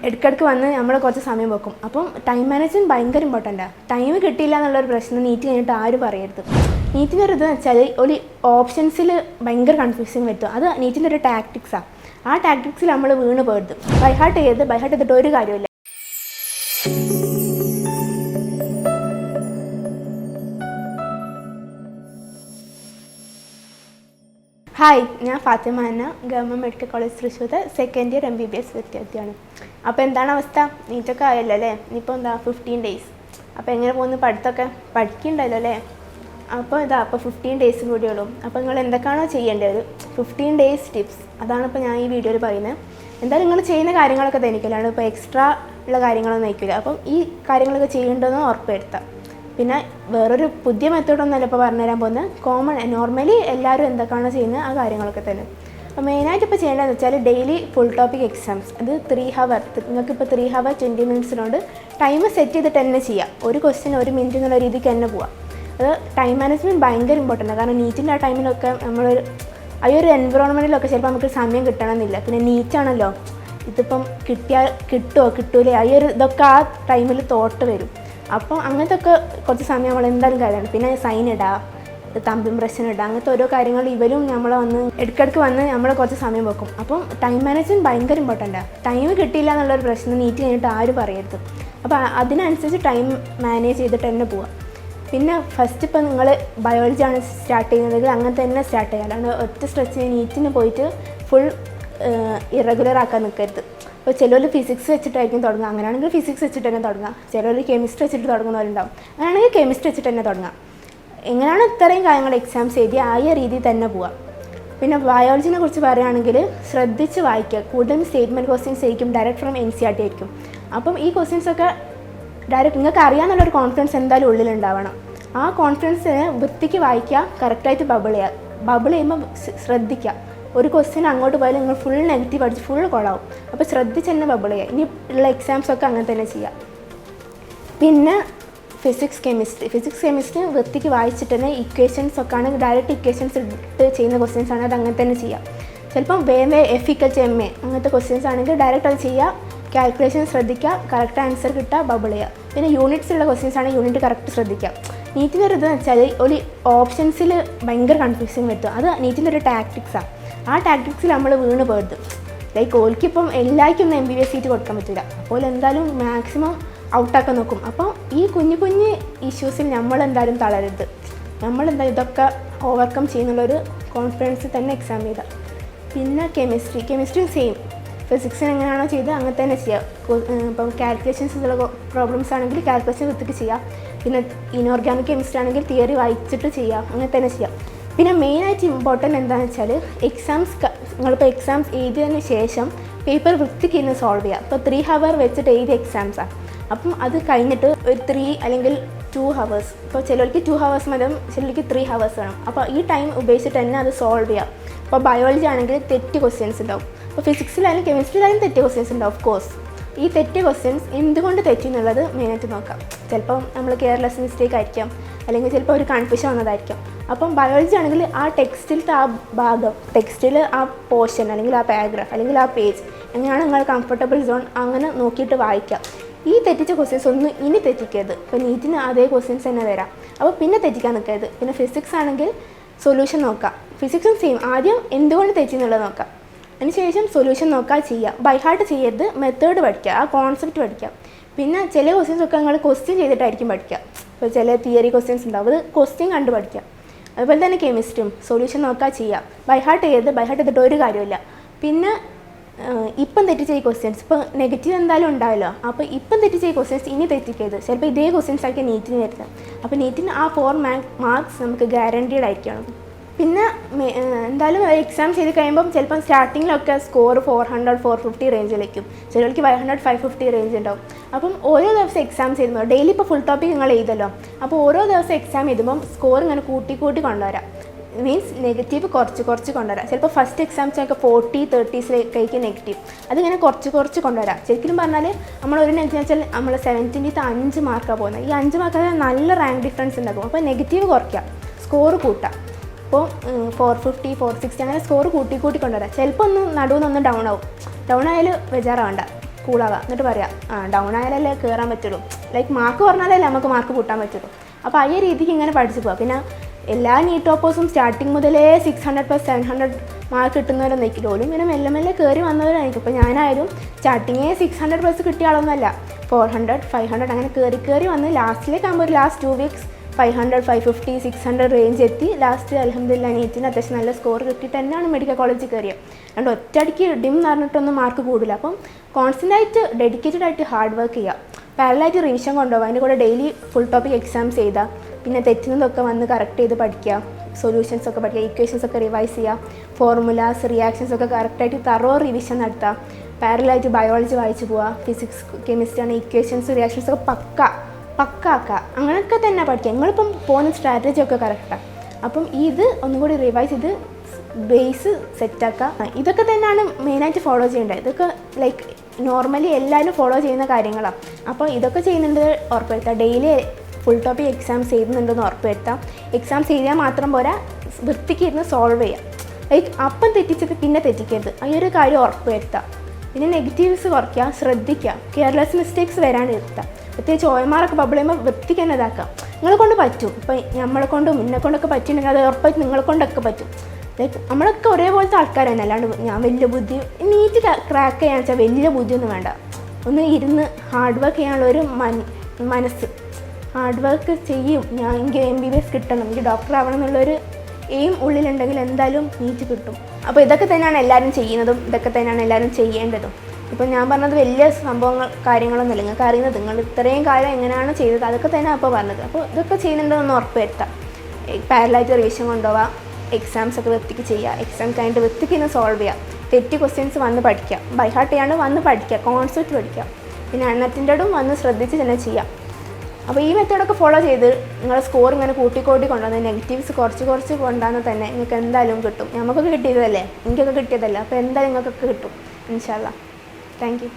ഇടയ്ക്കിടയ്ക്ക് വന്ന് നമ്മൾ കുറച്ച് സമയം വെക്കും. അപ്പം ടൈം മാനേജ്മെൻറ്റ് ഭയങ്കര ഇമ്പോർട്ടൻ്റാണ്. ടൈം കിട്ടിയില്ല എന്നുള്ളൊരു പ്രശ്നം നീറ്റ് കഴിഞ്ഞിട്ട് ആരും പറയരുത്. നീറ്റിൻ്റെ ഒരു ഇതെന്ന് വെച്ചാൽ ഒരു ഓപ്ഷൻസിൽ ഭയങ്കര കൺഫ്യൂഷൻ പറ്റും. അത് നീറ്റിൻ്റെ ഒരു ടാക്ടിക്സാണ്. ആ ടാക്ടിക്സിൽ നമ്മൾ വീണ് പോയത്. ബൈഹാർട്ട് ചെയ്തിട്ട് ഒരു കാര്യമില്ല. ഹായ്, ഞാൻ Fathima Anna, government medical college Thrissur second year MBBS വിദ്യാർത്ഥിയാണ്. അപ്പോൾ എന്താണ് അവസ്ഥ? നീറ്റൊക്കെ ആയല്ലോ അല്ലേ? ഇനിയിപ്പോൾ 15 days. അപ്പോൾ എങ്ങനെ പോകുന്നു? പഠിത്തമൊക്കെ പഠിക്കണ്ടല്ലോ അല്ലേ? അപ്പോൾ 15 days കൂടിയുള്ളൂ. അപ്പോൾ നിങ്ങൾ എന്തൊക്കെയാണോ ചെയ്യേണ്ടത്, 15 days ടിപ്സ്, അതാണ് ഇപ്പോൾ ഞാൻ ഈ വീഡിയോയിൽ പറയുന്നത്. എന്തായാലും നിങ്ങൾ ചെയ്യുന്ന കാര്യങ്ങളൊക്കെ തനിക്കല്ലാണ്, ഇപ്പോൾ എക്സ്ട്രാ ഉള്ള കാര്യങ്ങളൊന്നും നയിക്കില്ല. അപ്പം ഈ കാര്യങ്ങളൊക്കെ ചെയ്യേണ്ടതെന്ന് ഉറപ്പുവരുത്താം. പിന്നെ വേറൊരു പുതിയ മെത്തേഡൊന്നുമല്ല ഇപ്പോൾ പറഞ്ഞുതരാൻ പോകുന്നത്. നോർമലി എല്ലാവരും എന്തൊക്കെയാണോ ചെയ്യുന്നത് ആ കാര്യങ്ങളൊക്കെ തന്നെ. അപ്പോൾ മെയിനായിട്ട് ഇപ്പോൾ ചെയ്യേണ്ടതെന്ന് വെച്ചാൽ ഡെയിലി ഫുൾ ടോപ്പിക് എക്സാംസ്. അത് 3 hour, നിങ്ങൾക്കിപ്പോൾ 3 hour 20 minutes ടൈം സെറ്റ് ചെയ്തിട്ട് തന്നെ ചെയ്യാം. ഒരു ക്വസ്റ്റ്യൻ 1 minute എന്നുള്ള രീതിക്ക് തന്നെ പോവാം. അത് ടൈം മാനേജ്മെൻറ്റ് ഭയങ്കര ഇമ്പോർട്ടൻ്റ്. കാരണം നീറ്റിൻ്റെ ആ ടൈമിലൊക്കെ നമ്മൾ ഈ ഒരു എൻവിറോൺമെൻറ്റിലൊക്കെ ചിലപ്പോൾ നമുക്ക് സമയം കിട്ടണമെന്നില്ല. പിന്നെ നീറ്റാണല്ലോ, ഇതിപ്പം കിട്ടൂലേ, ഇതൊക്കെ ആ ടൈമിൽ തോട്ട് വരും. അപ്പം അങ്ങനത്തെ ഒക്കെ കുറച്ച് സമയം നമ്മൾ എന്തായാലും കാര്യമാണ്. പിന്നെ സൈൻ ഇടുക, തമ്പ് ഇംപ്രഷൻ ഇടുക, അങ്ങനത്തെ ഓരോ കാര്യങ്ങൾ ഇവരും ഇടയ്ക്കിടയ്ക്ക് വന്ന് നമ്മൾ കുറച്ച് സമയം വെക്കും. അപ്പം ടൈം മാനേജ്മെൻറ്റ് ഭയങ്കര ഇമ്പോർട്ടൻ്റാണ്. ടൈം കിട്ടിയില്ല എന്നുള്ളൊരു പ്രശ്നം നീറ്റ് കഴിഞ്ഞിട്ട് ആരും പറയരുത്. അപ്പോൾ അതിനനുസരിച്ച് ടൈം മാനേജ് ചെയ്തിട്ട് തന്നെ പോവാം. പിന്നെ ഫസ്റ്റ് ഇപ്പോൾ നിങ്ങൾ ബയോളജിയാണ് സ്റ്റാർട്ട് ചെയ്യുന്നതെങ്കിൽ അങ്ങനെ തന്നെ സ്റ്റാർട്ട് ചെയ്യുക. അല്ലാണ്ട് ഒറ്റ സ്ട്രെച്ച് നീറ്റിന് പോയിട്ട് ഫുൾ ഇറഗുലർ ആക്കാൻ നിൽക്കരുത്. ഇപ്പോൾ ചിലർ ഫിസിക്സ് വെച്ചിട്ടായിരിക്കും തുടങ്ങുക, അങ്ങനെയാണെങ്കിൽ ഫിസിക്സ് വെച്ചിട്ട് തന്നെ തുടങ്ങാം. ചിലർ കെമിസ്ട്രി വെച്ചിട്ട് തുടങ്ങുന്നവരുണ്ടാവും, അങ്ങനെയാണെങ്കിൽ കെമിസ്ട്രി വെച്ചിട്ട് തന്നെ തുടങ്ങാം. എങ്ങനെയാണ് ഇത്രയും കാര്യങ്ങൾ എക്സാംസ് എഴുതി ആ രീതിയിൽ തന്നെ പോവാം. പിന്നെ ബയോളജിനെ കുറിച്ച് പറയുകയാണെങ്കിൽ ശ്രദ്ധിച്ച് വായിക്കുക. കൂടുതലും സ്റ്റേറ്റ്മെൻറ്റ് ക്വസ്റ്റ്യൻസ് ആയിരിക്കും, ഡയറക്റ്റ് ഫ്രം NCERT ആയിരിക്കും. അപ്പം ഈ ക്വസ്റ്റ്യൻസൊക്കെ ഡയറക്റ്റ് നിങ്ങൾക്ക് അറിയാമെന്നുള്ളൊരു കോൺഫിഡൻസ് എന്തായാലും ഉള്ളിലുണ്ടാവണം. ആ കോൺഫിഡൻസിന് വൃത്തിക്ക് വായിക്കുക, കറക്റ്റായിട്ട് ബബിൾ ചെയ്യുമ്പോൾ ശ്രദ്ധിക്കുക. ഒരു ക്വസ്റ്റ്യൻ അങ്ങോട്ട് പോയാലും നിങ്ങൾ ഫുൾ നെഗറ്റീവ് അടിച്ച് ഫുൾ കൊളാവും. അപ്പോൾ ശ്രദ്ധിച്ച് തന്നെ ബബിൾ ചെയ്യുക. ഇനി ഉള്ള എക്സാംസൊക്കെ അങ്ങനെ തന്നെ ചെയ്യാം. പിന്നെ ഫിസിക്സ് കെമിസ്ട്രി വൃത്തിക്ക് വായിച്ചിട്ട് തന്നെ ഇക്വേഷൻസ് ഒക്കെ ആണെങ്കിൽ ഡയറക്റ്റ് ഇക്വേഷൻസ് ഇട്ട് ചെയ്യുന്ന ക്വസ്റ്റ്യൻസ് ആണ്, അത് അങ്ങനെ തന്നെ ചെയ്യാം. ചിലപ്പം വേറെ F=MA അങ്ങനത്തെ ക്വസ്റ്റ്യൻസ് ആണെങ്കിൽ ഡയറക്റ്റ് അത് ചെയ്യുക, കാൽക്കുലേഷൻ ശ്രദ്ധിക്കുക, കറക്റ്റ് ആൻസർ കിട്ടുക, ബബിൾ ചെയ്യുക. പിന്നെ യൂണിറ്റ്സ് ഉള്ള ക്വസ്റ്റ്യൻസ് ആണെങ്കിൽ യൂണിറ്റ് കറക്റ്റ് ശ്രദ്ധിക്കുക. നീറ്റിൻ്റെ ഒരു ഇതെന്ന് വെച്ചാൽ ഒരു ഓപ്ഷൻസിൽ ഭയങ്കര കൺഫ്യൂഷൻ പറ്റും. അത് നീറ്റിൻ്റെ ഒരു ടാക്ടിക്സാണ്. ആ ടാക്ടിക്സിൽ നമ്മൾ വീണ് പോയത്. ലൈക്ക് ഓൽക്കിപ്പം എല്ലാവർക്കും ഒന്നും MBBS സീറ്റ് കൊടുക്കാൻ പറ്റില്ല. അപ്പോൾ എന്തായാലും മാക്സിമം ഔട്ടാക്കാൻ നോക്കും. അപ്പോൾ ഈ കുഞ്ഞു ഇഷ്യൂസിൽ നമ്മളെന്തായാലും തളരരുത്. നമ്മളെന്തായാലും ഇതൊക്കെ ഓവർകം ചെയ്യുന്നുള്ളൊരു കോൺഫിഡൻസ് തന്നെ എക്സാം ചെയ്താൽ. പിന്നെ കെമിസ്ട്രി സെയിം. ഫിസിക്സിന് എങ്ങനെയാണോ ചെയ്തത് അങ്ങനെ തന്നെ ചെയ്യാം. ഇപ്പം കാൽക്കുലേഷൻസ് ഉള്ള പ്രോബ്ലംസ് ആണെങ്കിൽ കാൽക്കുലേഷൻ വൃത്തിക്ക് ചെയ്യാം. പിന്നെ ഇനോർഗാനിക് കെമിസ്ട്രി ആണെങ്കിൽ തിയറി വായിച്ചിട്ട് ചെയ്യാം, അങ്ങനെ തന്നെ ചെയ്യാം. പിന്നെ മെയിനായിട്ട് ഇമ്പോർട്ടൻ്റ് എന്താണെന്ന് വെച്ചാൽ നിങ്ങളിപ്പോൾ എക്സാംസ് എഴുതിയതിന് ശേഷം പേപ്പർ വൃത്തിക്ക് ഇന്ന് സോൾവ് ചെയ്യുക. ഇപ്പോൾ 3 hour വെച്ചിട്ട് എഴുതിയ എക്സാംസാണ്. അപ്പം അത് കഴിഞ്ഞിട്ട് ഒരു 3 അല്ലെങ്കിൽ 2 hours, ഇപ്പോൾ ചിലർക്ക് 2 hours മതി, ചിലർക്ക് 3 hours വേണം. അപ്പോൾ ഈ ടൈം ഉപയോഗിച്ചിട്ട് തന്നെ അത് സോൾവ് ചെയ്യാം. ഇപ്പോൾ ബയോളജി ആണെങ്കിൽ തെറ്റ് ക്വസ്റ്റ്യൻസ് ഉണ്ടാവും. ഇപ്പോൾ ഫിസിക്സിലായാലും കെമിസ്ട്രിയിലായാലും തെറ്റ് ക്വസ്റ്റ്യൻസ് ഉണ്ടാവും. ഓഫ് കോഴ്സ് ഈ തെറ്റ് ക്വസ്റ്റ്യൻസ് എന്തുകൊണ്ട് തെറ്റി എന്നുള്ളത് മെയിനായിട്ട് നോക്കാം. ചിലപ്പം നമ്മൾ കെയർലെസ് മിസ്റ്റേക്ക് ആയിരിക്കാം, അല്ലെങ്കിൽ ചിലപ്പോൾ ഒരു കൺഫ്യൂഷൻ വന്നതായിരിക്കും. അപ്പം ബയോളജി ആണെങ്കിൽ ആ ടെക്സ്റ്റിലത്തെ ആ ഭാഗം, ടെക്സ്റ്റിൽ ആ പോർഷൻ അല്ലെങ്കിൽ ആ പാരഗ്രാഫ് അല്ലെങ്കിൽ ആ പേജ് എങ്ങനെയാണ് നിങ്ങൾ കംഫർട്ടബിൾ സോൺ അങ്ങനെ നോക്കിയിട്ട് വായിക്കാം. ഈ തെറ്റിച്ച ക്വസ്റ്റ്യൻസ് ഒന്നും ഇനി തെറ്റിക്കരുത്. ഇപ്പോൾ നീറ്റിന് അതേ ക്വസ്റ്റ്യൻസ് തന്നെ വരാം, അപ്പോൾ പിന്നെ തെറ്റിക്കാൻ നിൽക്കരുത്. പിന്നെ ഫിസിക്സ് ആണെങ്കിൽ സൊല്യൂഷൻ നോക്കാം. ഫിസിക്സും സെയിം, ആദ്യം എന്തുകൊണ്ട് തെറ്റി എന്നുള്ളത് നോക്കാം, അതിനുശേഷം സൊല്യൂഷൻ നോക്കുക, ചെയ്യുക. ബൈഹാർട്ട് ചെയ്യരുത്, മെത്തേഡ് പഠിക്കുക, ആ കോൺസെപ്റ്റ് പഠിക്കുക. പിന്നെ ചില ക്വസ്റ്റ്യൻസൊക്കെ നിങ്ങൾ ക്വസ്റ്റ്യൻ ചെയ്തിട്ടായിരിക്കും പഠിക്കുക. ഇപ്പോൾ ചില തിയറി ക്വസ്റ്റ്യൻസ് ഉണ്ടാവും, അത് ക്വസ്റ്റ്യൻ കണ്ട് പഠിക്കുക. അതുപോലെ തന്നെ കെമിസ്ട്രിയും സൊല്യൂഷൻ നോക്കുക, ചെയ്യുക. ബൈഹാർട്ട് ചെയ്തിട്ട് ഒരു കാര്യമില്ല. പിന്നെ ഇപ്പം തെറ്റിച്ച ഈ ക്വസ്റ്റ്യൻസ് ഇപ്പോൾ നെഗറ്റീവ് എന്തായാലും ഉണ്ടാവില്ല. അപ്പോൾ ഇപ്പം തെറ്റിച്ച ഈ ക്വസ്റ്റ്യൻസ് ഇനി തെറ്റിക്കരുത്. ചിലപ്പോൾ ഇതേ ക്വസ്റ്റ്യൻസ് ആയിരിക്കും നീറ്റിന് വരുന്നത്. അപ്പോൾ നീറ്റിന് ആ 4 മാർക്സ് നമുക്ക് ഗ്യാരണ്ടീഡ് ആയിരിക്കണം. പിന്നെ എന്തായാലും എക്സാം ചെയ്ത് കഴിയുമ്പം ചിലപ്പം സ്റ്റാർട്ടിങ്ങിലൊക്കെ സ്കോർ 400, 450 റേഞ്ചിലേക്കും, ചിലർക്ക് 500, 550 റേഞ്ച് ഉണ്ടാവും. അപ്പം ഓരോ ദിവസം എക്സാം ചെയ്യുമ്പോൾ ഡെയിലി ഇപ്പോൾ ഫുൾ ടോപ്പിക് നിങ്ങൾ എഴുതല്ലോ, അപ്പോൾ ഓരോ ദിവസം എക്സാം എഴുതുമ്പം സ്കോർ ഇങ്ങനെ കൂട്ടി കൊണ്ടുവരാം. മീൻസ് നെഗറ്റീവ് കുറച്ച് കൊണ്ടുവരാം. ചിലപ്പോൾ ഫസ്റ്റ് എക്സാംസിനൊക്കെ 40, 30s നെഗറ്റീവ്, അതിങ്ങനെ കുറച്ച് കൊണ്ടുവരാം. ശരിക്കും പറഞ്ഞാൽ നമ്മളൊരു നെഗറ്റീവ് വെച്ചാൽ നമ്മൾ 70th 5 മാർക്കാണ് പോകുന്നത്. ഈ 5 മാർക്ക് നല്ല റാങ്ക് ഡിഫറൻസ് ഉണ്ടാക്കും. അപ്പോൾ നെഗറ്റീവ് കുറയ്ക്കുക, സ്കോർ കൂട്ടാം. അപ്പോൾ 450, 460 അങ്ങനെ സ്കോർ കൂട്ടി കൊണ്ടുവരാം. ചിലപ്പോൾ ഒന്ന് നടുവൊന്ന് ഡൗൺ ആവും. ഡൗൺ ആയാലും ബേജാറാവണ്ട. കൂളാവുക, എന്നിട്ട് പറയാം ഡൗൺ ആയാലല്ലേ കയറാൻ പറ്റുള്ളൂ, ലൈക്ക് മാർക്ക് പറഞ്ഞാലല്ലേ നമുക്ക് മാർക്ക് കൂട്ടാൻ പറ്റുള്ളൂ. അപ്പോൾ ആ രീതിക്ക് ഇങ്ങനെ പഠിച്ചു പോകാം. പിന്നെ എല്ലാ നീറ്റ് ടോപ്പേഴ്സും സ്റ്റാർട്ടിങ് മുതലേ 600+700 മാർക്ക് കിട്ടുന്നവരൊന്നും നിൽക്കില്ലോലും ഇങ്ങനെ മെല്ലെ മെല്ലെ കയറി വന്നവരായിരിക്കും. ഇപ്പോൾ ഞാനായാലും സ്റ്റാർട്ടിങ്ങേ 600+ കിട്ടിയ ആളൊന്നുമല്ല, 400, 500 അങ്ങനെ കയറി വന്ന് ലാസ്റ്റിലേക്കാകുമ്പോൾ ഒരു ലാസ്റ്റ് 2 വീക്സ് 500, 550, 600 റേഞ്ച് എത്തി. ലാസ്റ്റ് അൽഹംദുലില്ലാ നീറ്റിന് അത്യാവശ്യം നല്ല സ്കോർ കിട്ടിയിട്ട് തന്നെയാണ് മെഡിക്കൽ കോളേജിൽ കയറിയത്. അതുകൊണ്ട് ഒറ്റയടിക്ക് ഡിം എന്ന് പറഞ്ഞിട്ടൊന്നും മാർക്ക് കൂടില്ല. അപ്പം കോൺസ്റ്റൻ്റ് ആയിട്ട് ഡെഡിക്കേറ്റഡ് ആയിട്ട് ഹാർഡ് വർക്ക് ചെയ്യുക, പാരലായിട്ട് റിവിഷൻ കൊണ്ടുപോകുക, അതിൻ്റെ കൂടെ ഡെയിലി ഫുൾ ടോപ്പിക് എക്സാംസ് ചെയ്താൽ, പിന്നെ തെറ്റുന്നതൊക്കെ വന്ന് കറക്റ്റ് ചെയ്ത് പഠിക്കുക, സൊല്യൂഷൻസ് ഒക്കെ പഠിക്കുക, ഇക്വേഷൻസ് ഒക്കെ റിവൈസ് ചെയ്യുക, ഫോർമുലാസ് റിയാക്ഷൻസ് ഒക്കെ കറക്റ്റായിട്ട് തറോ റിവിഷൻ നടത്തുക, പാരലായിട്ട് ബയോളജി വായിച്ച് പോവുക, ഫിസിക്സ് കെമിസ്ട്രി ആണ് ഇക്വേഷൻസ് റിയാക്ഷൻസ് ഒക്കെ പക്കാക്കുക, അങ്ങനെയൊക്കെ തന്നെ പഠിക്കുക. നിങ്ങളിപ്പം പോകുന്ന സ്ട്രാറ്റജി ഒക്കെ കറക്റ്റാണ്. അപ്പം ഇത് ഒന്നും കൂടി റിവൈസ് ചെയ്ത് ബേസ് സെറ്റാക്കുക. ഇതൊക്കെ തന്നെയാണ് മെയിനായിട്ട് ഫോളോ ചെയ്യേണ്ടത്. ഇതൊക്കെ ലൈക്ക് നോർമലി എല്ലാവരും ഫോളോ ചെയ്യുന്ന കാര്യങ്ങളാണ്. അപ്പോൾ ഇതൊക്കെ ചെയ്യുന്നുണ്ട് ഉറപ്പുവരുത്തുക. ഡെയിലി ഫുൾ ടോപ്പിക് എക്സാംസ് ചെയ്യുന്നുണ്ടെന്ന് ഉറപ്പുവരുത്താം. എക്സാംസ് ചെയ്താൽ മാത്രം പോരാ, വൃത്തിക്ക് ഇരുന്ന് സോൾവ് ചെയ്യാം. ലൈക്ക് അപ്പം തെറ്റിച്ചത് പിന്നെ തെറ്റിക്കരുത്, ഈ ഒരു കാര്യം ഉറപ്പുവരുത്താം. പിന്നെ നെഗറ്റീവ്സ് കുറയ്ക്കുക, ശ്രദ്ധിക്കുക, കെയർലെസ് മിസ്റ്റേക്സ് വരാണ്ടിരുത്തുക. പ്രത്യേകിച്ച് ഓയമാരൊക്കെ ബബിൾ ചെയ്യുമ്പോൾ വൃത്തിക്ക് തന്നെ ഇതാക്കാം. നിങ്ങളെ കൊണ്ട് പറ്റും. ഇപ്പം നമ്മളെ കൊണ്ടും എന്നെ കൊണ്ടൊക്കെ പറ്റുന്നുണ്ടെങ്കിൽ അത് ഉറപ്പായിട്ട് നിങ്ങളെ കൊണ്ടൊക്കെ പറ്റും. ലൈക്ക് നമ്മളൊക്കെ ഒരേപോലത്തെ ആൾക്കാർ തന്നെ, അല്ലാണ്ട് ഞാൻ വലിയ ബുദ്ധി നീറ്റ് ക്രാക്ക് ചെയ്യാന്ന് വെച്ചാൽ വലിയ ബുദ്ധിയൊന്നും വേണ്ട. ഒന്ന് ഇരുന്ന് ഹാർഡ് വർക്ക് ചെയ്യാനുള്ള ഒരു മനസ്സ്, ഹാർഡ് വർക്ക് ചെയ്യും. ഞാൻ എനിക്ക് MBBS കിട്ടണം, എനിക്ക് ഡോക്ടർ ആവണം എന്നുള്ളൊരു എയിം ഉള്ളിലുണ്ടെങ്കിൽ എന്തായാലും നീറ്റ് കിട്ടും. അപ്പോൾ ഇതൊക്കെ തന്നെയാണ് എല്ലാവരും ചെയ്യുന്നതും, ഇതൊക്കെ തന്നെയാണ് എല്ലാവരും ചെയ്യേണ്ടതും. ഇപ്പം ഞാൻ പറഞ്ഞത് വലിയ സംഭവങ്ങൾ കാര്യങ്ങളൊന്നുമില്ല, നിങ്ങൾക്ക് അറിയുന്നത് നിങ്ങൾ ഇത്രയും കാലം എങ്ങനെയാണ് ചെയ്തത് അതൊക്കെ തന്നെ അപ്പോൾ പറഞ്ഞത്. അപ്പോൾ ഇതൊക്കെ ചെയ്യുന്നുണ്ടെന്ന് ഉറപ്പ് വരുത്താം. പാരലായിട്ട് റിവിഷൻ കൊണ്ടുപോവുക, എക്സാംസ് ഒക്കെ വൃത്തിക്ക് ചെയ്യുക, എക്സാം കഴിഞ്ഞിട്ട് വൃത്തിക്ക് ഇന്ന് സോൾവ് ചെയ്യുക, തെറ്റി ക്വസ്റ്റ്യൻസ് വന്ന് പഠിക്കുക, ബൈഹാർട്ട് ചെയ്യാണ്ട് വന്ന് പഠിക്കുക, കോൺസെപ്റ്റ് പഠിക്കുക, പിന്നെ എണ്ണത്തിൻ്റെടും വന്ന് ശ്രദ്ധിച്ച് തന്നെ ചെയ്യുക. അപ്പോൾ ഈ മെത്തേഡൊക്കെ ഫോളോ ചെയ്ത് നിങ്ങളുടെ സ്കോർ ഇങ്ങനെ കൂട്ടിക്കൂട്ടി കൊണ്ടുവന്ന് നെഗറ്റീവ്സ് കുറച്ച് കൊണ്ടുവന്നാൽ തന്നെ നിങ്ങൾക്ക് എന്തായാലും കിട്ടും. നമുക്കൊക്കെ കിട്ടിയതല്ലേ, എനിക്കൊക്കെ കിട്ടിയതല്ലേ, അപ്പോൾ എന്തായാലും നിങ്ങൾക്കൊക്കെ കിട്ടും ഇൻഷാ അല്ലാ. Thank you.